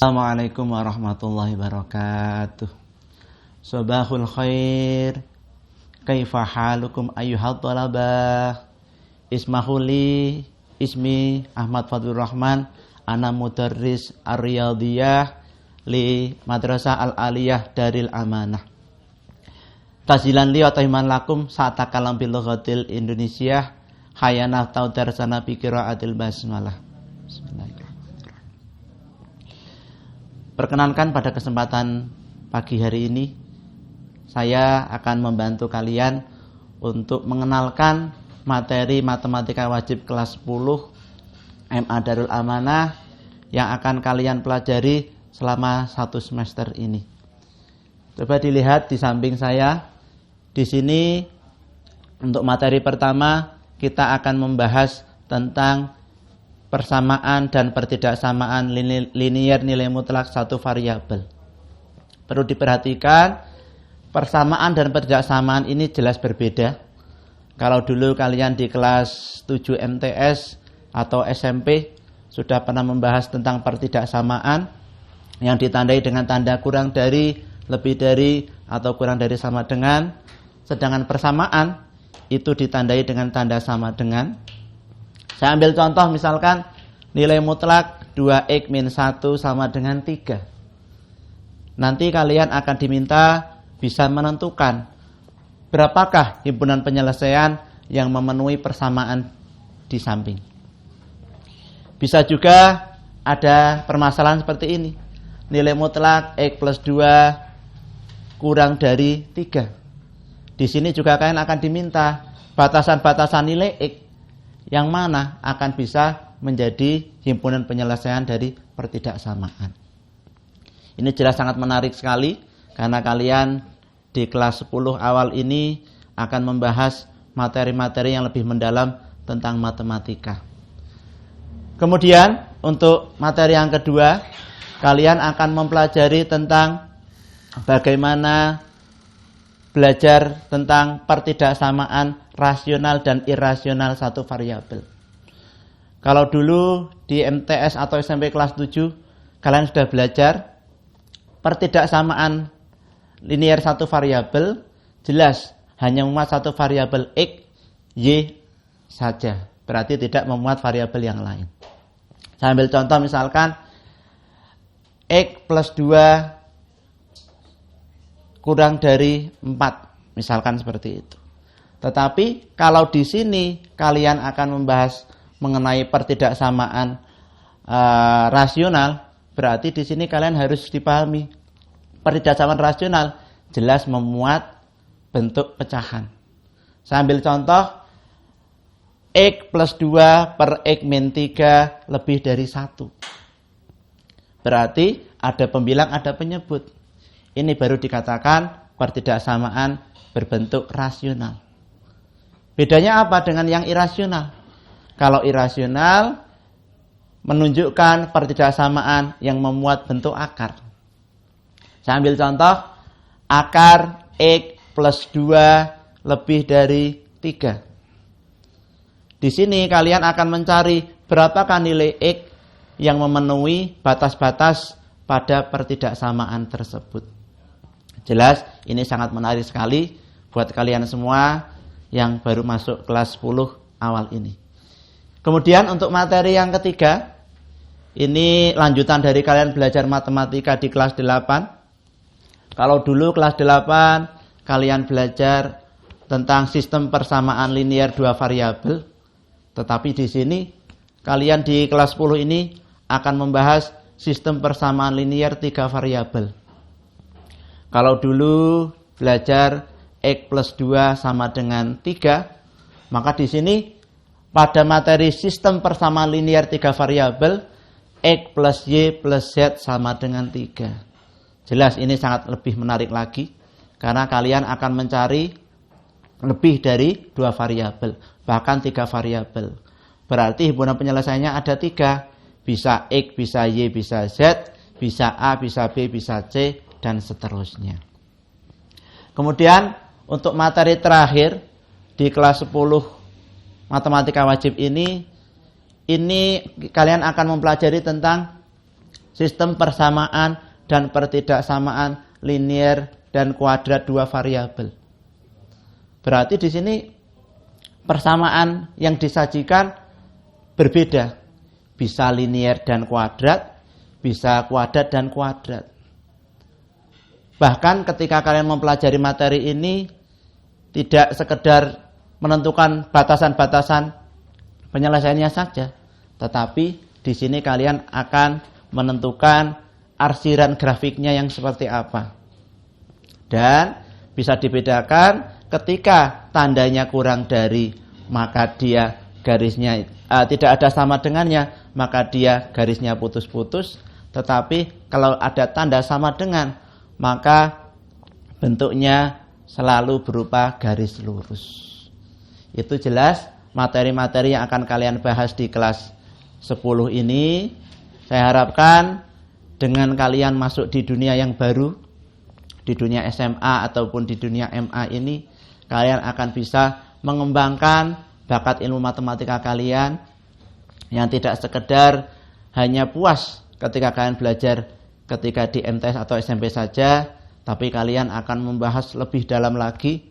Assalamualaikum warahmatullahi wabarakatuh. Sabahul khair. Kaifa halukum ayyuhat talabah. Ismahuli. Ismi Ahmad Fadlur Rahman. Ana mudarris ar-riyadiyah li Madrasah Al-Aliyah Daril Amanah. Tazilan li wa tahiman lakum sa'atakalam bil lughatil Indonesia hayana taudarsana bi qiraatil basmalah. Bismillahirrahmanirrahim. Perkenankan pada kesempatan pagi hari ini saya akan membantu kalian untuk mengenalkan materi matematika wajib kelas 10 MA Darul Amanah yang akan kalian pelajari selama 1 semester ini. Coba dilihat di samping saya. Di sini untuk materi pertama kita akan membahas tentang persamaan dan pertidaksamaan linier nilai mutlak satu variabel. Perlu diperhatikan, persamaan dan pertidaksamaan ini jelas berbeda. Kalau dulu kalian di kelas 7 MTS atau SMP sudah pernah membahas tentang pertidaksamaan yang ditandai dengan tanda kurang dari, lebih dari, atau kurang dari sama dengan. Sedangkan persamaan itu ditandai dengan tanda sama dengan. Saya ambil contoh misalkan nilai mutlak 2x min 1 sama dengan 3. Nanti kalian akan diminta bisa menentukan berapakah himpunan penyelesaian yang memenuhi persamaan di samping. Bisa juga ada permasalahan seperti ini. Nilai mutlak x plus 2 kurang dari 3. Di sini juga kalian akan diminta batasan-batasan nilai x yang mana akan bisa menjadi himpunan penyelesaian dari pertidaksamaan. Ini jelas sangat menarik sekali karena kalian di kelas 10 awal ini akan membahas materi-materi yang lebih mendalam tentang matematika. Kemudian untuk materi yang kedua, kalian akan mempelajari tentang bagaimana belajar tentang pertidaksamaan rasional dan irasional satu variabel. Kalau dulu di MTS atau SMP kelas 7 kalian sudah belajar pertidaksamaan linier satu variabel, jelas hanya memuat satu variabel x, y saja. Berarti tidak memuat variabel yang lain. Saya ambil contoh misalkan x plus 2 kurang dari 4, misalkan seperti itu. Tetapi kalau di sini kalian akan membahas mengenai pertidaksamaan rasional, berarti di sini kalian harus dipahami pertidaksamaan rasional jelas memuat bentuk pecahan. Saya ambil contoh x plus 2 per x min 3 lebih dari 1. Berarti ada pembilang, ada penyebut. Ini baru dikatakan pertidaksamaan berbentuk rasional. Bedanya apa dengan yang irasional? Kalau irasional menunjukkan pertidaksamaan yang memuat bentuk akar. Saya ambil contoh, akar x plus 2 lebih dari 3. Di sini kalian akan mencari berapakah nilai x yang memenuhi batas-batas pada pertidaksamaan tersebut. Jelas ini sangat menarik sekali buat kalian semua yang baru masuk kelas 10 awal ini. Kemudian untuk materi yang ketiga, ini lanjutan dari kalian belajar matematika di kelas 8. Kalau dulu kelas 8 kalian belajar tentang sistem persamaan linier 2 variabel. Tetapi di sini kalian di kelas 10 ini akan membahas sistem persamaan linier 3 variabel. Kalau dulu belajar x plus 2 sama dengan 3, maka di sini pada materi sistem persamaan linier 3 variabel, x plus y plus z sama dengan 3. Jelas ini sangat lebih menarik lagi, karena kalian akan mencari lebih dari 2 variabel, bahkan 3 variabel. Berarti himpunan penyelesaiannya ada 3, bisa x, bisa y, bisa z, bisa a, bisa b, bisa c, dan seterusnya. Kemudian untuk materi terakhir di kelas 10 matematika wajib ini kalian akan mempelajari tentang sistem persamaan dan pertidaksamaan linier dan kuadrat dua variabel. Berarti di sini persamaan yang disajikan berbeda. Bisa linier dan kuadrat, bisa kuadrat dan kuadrat. Bahkan ketika kalian mempelajari materi ini, tidak sekedar menentukan batasan-batasan penyelesaiannya saja, tetapi di sini kalian akan menentukan arsiran grafiknya yang seperti apa. Dan bisa dibedakan ketika tandanya kurang dari, maka dia garisnya tidak ada sama dengannya, maka dia garisnya putus-putus. Tetapi kalau ada tanda sama dengan, maka bentuknya selalu berupa garis lurus. Itu jelas materi-materi yang akan kalian bahas di kelas 10 ini. Saya harapkan dengan kalian masuk di dunia yang baru, di dunia SMA ataupun di dunia MA ini, kalian akan bisa mengembangkan bakat ilmu matematika kalian yang tidak sekedar hanya puas ketika kalian belajar ketika di MTS atau SMP saja, tapi kalian akan membahas lebih dalam lagi,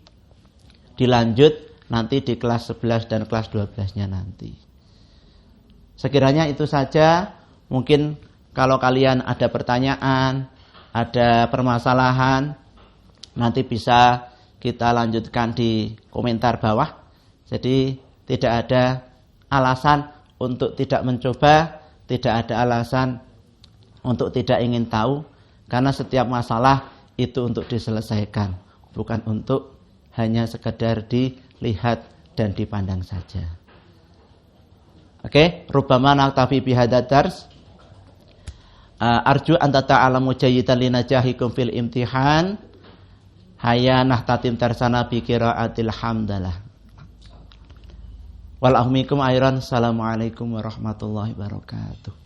dilanjut nanti di kelas 11 dan kelas 12-nya nanti. Sekiranya itu saja. Mungkin kalau kalian ada pertanyaan, ada permasalahan, nanti bisa kita lanjutkan di komentar bawah. Jadi tidak ada alasan untuk tidak mencoba, tidak ada alasan untuk tidak ingin tahu, karena setiap masalah itu untuk diselesaikan, bukan untuk hanya sekedar dilihat dan dipandang saja. Oke, rubbama naktafi bihadzal dars. Arju an tata'alamu jayyidan linajahikum fil imtihan. Haya nahtatim tarsana bi qiraatil hamdalah. Wal ahmikum airan. Assalamualaikum warahmatullahi wabarakatuh.